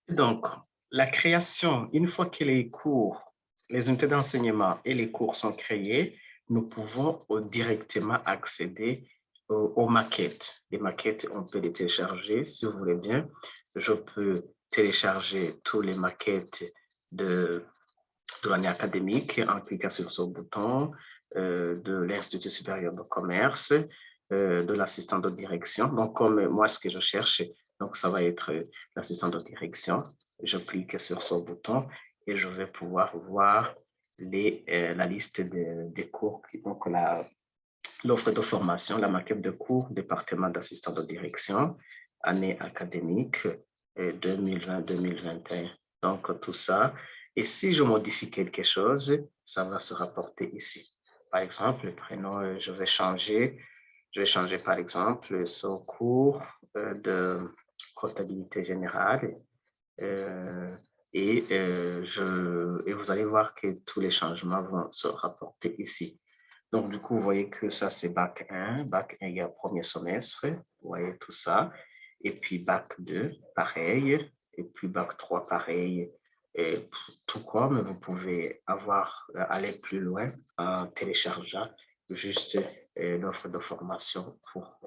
Donc, la création, une fois que les cours, les unités d'enseignement et les cours sont créés, nous pouvons directement accéder aux maquettes. Les maquettes, on peut les télécharger si vous voulez bien. Je peux télécharger toutes les maquettes de, de l'année académique en cliquant sur ce bouton, de l'Institut supérieur de commerce, de l'assistant de direction. Donc, comme moi, ce que je cherche, donc ça va être l'assistant de direction. Je clique sur ce bouton et je vais pouvoir voir la liste des cours, donc l'offre de formation, la maquette de cours, département d'assistant de direction, année académique 2020-2021. Donc, tout ça. Et si je modifie quelque chose, ça va se rapporter ici. Par exemple, le prénom, je vais changer par exemple ce cours de comptabilité générale et vous allez voir que tous les changements vont se rapporter ici. Donc, du coup, vous voyez que ça, c'est bac 1. Bac 1, il y a premier semestre. Vous voyez tout ça. Et puis, bac 2, pareil. Et puis, bac 3, pareil. Et tout comme vous pouvez aller plus loin en téléchargeant juste l'offre de formation pour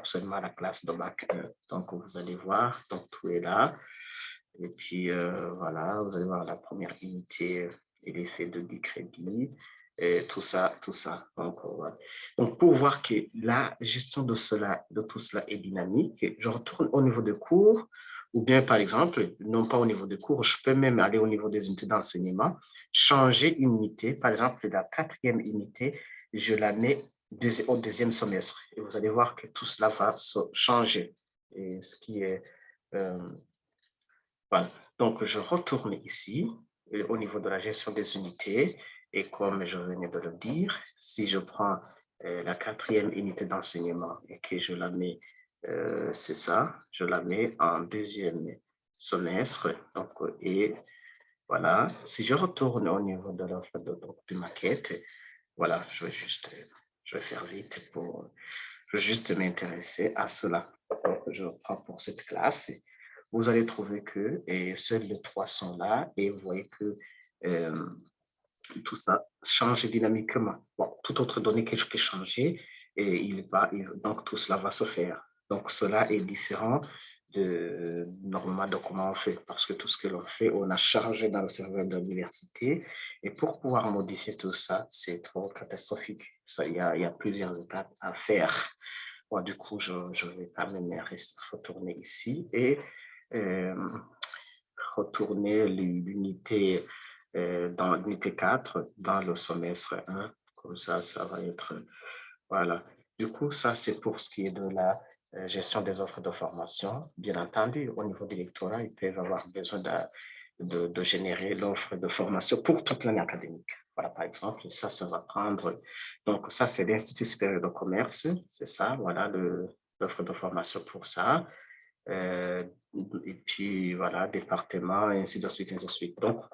seulement la classe de bac 1. Donc, vous allez voir, donc tout est là. Et puis, voilà, vous allez voir la première unité et l'effet de 10 crédits. Et tout ça, tout ça. Donc, voilà. Donc, pour voir que la gestion de tout cela est dynamique, je retourne au niveau de cours, ou bien, par exemple, non pas au niveau de cours, je peux même aller au niveau des unités d'enseignement, changer une unité. Par exemple, la quatrième unité, je la mets au deuxième semestre. Et vous allez voir que tout cela va se changer. Et ce qui est... euh, voilà. Donc, je retourne ici, au niveau de la gestion des unités. Et comme je venais de le dire, si je prends la quatrième unité d'enseignement et que je la mets, c'est ça, je la mets en deuxième semestre. Donc, et voilà, si je retourne au niveau de l'offre de maquette, voilà, je vais faire vite je vais juste m'intéresser à cela. Donc, je prends pour cette classe. Vous allez trouver que seuls les trois sont là et vous voyez que euh, tout ça change dynamiquement. Bon, toute autre donnée que je peux changer, donc tout cela va se faire. Donc, cela est différent normalement de comment on fait, parce que tout ce que l'on fait, on a chargé dans le serveur de l'université. Et pour pouvoir modifier tout ça, c'est trop catastrophique. Il y a plusieurs étapes à faire. Bon, du coup, je vais quand même retourner ici et euh, retourner l'unité dans l'unité 4 dans le semestre 1. Comme ça va être... Voilà. Du coup, ça, c'est pour ce qui est de la gestion des offres de formation. Bien entendu, au niveau des lectorats, ils peuvent avoir besoin de générer l'offre de formation pour toute l'année académique. Voilà, par exemple, ça va prendre... Donc, ça, c'est l'Institut supérieur de commerce. C'est ça, voilà, l'offre de formation pour ça. Euh, et puis, voilà, département, et ainsi de suite, ainsi de suite. Donc,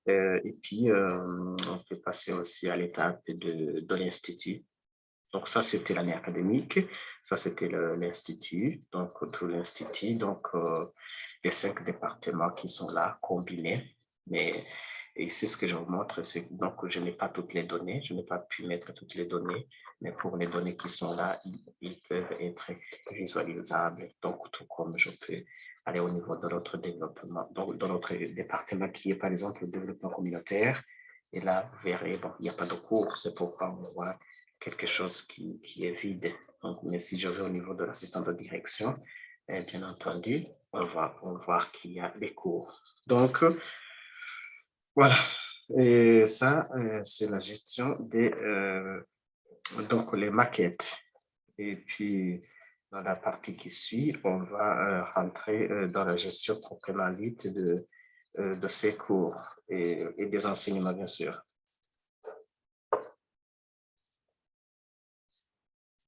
et puis, on peut passer aussi à l'étape de l'Institut. Donc, ça, c'était l'année académique. Ça, c'était l'Institut. Donc, tout l'Institut. Donc, les 5 départements qui sont là, combinés. Mais ici, ce que je vous montre, c'est que donc, je n'ai pas toutes les données. Je n'ai pas pu mettre toutes les données. Mais pour les données qui sont là, ils peuvent être visualisables. Donc, tout comme je peux aller au niveau de notre développement, donc de notre département qui est, par exemple, le développement communautaire. Et là, vous verrez, bon, il n'y a pas de cours. C'est pourquoi on voit quelque chose qui est vide. Donc, mais si je vais au niveau de l'assistant de direction, bien entendu, on va voir qu'il y a les cours. Donc, voilà. Et ça, c'est la gestion donc les maquettes. Et puis, dans la partie qui suit, on va rentrer dans la gestion proprement dite de ces cours et des enseignements, bien sûr.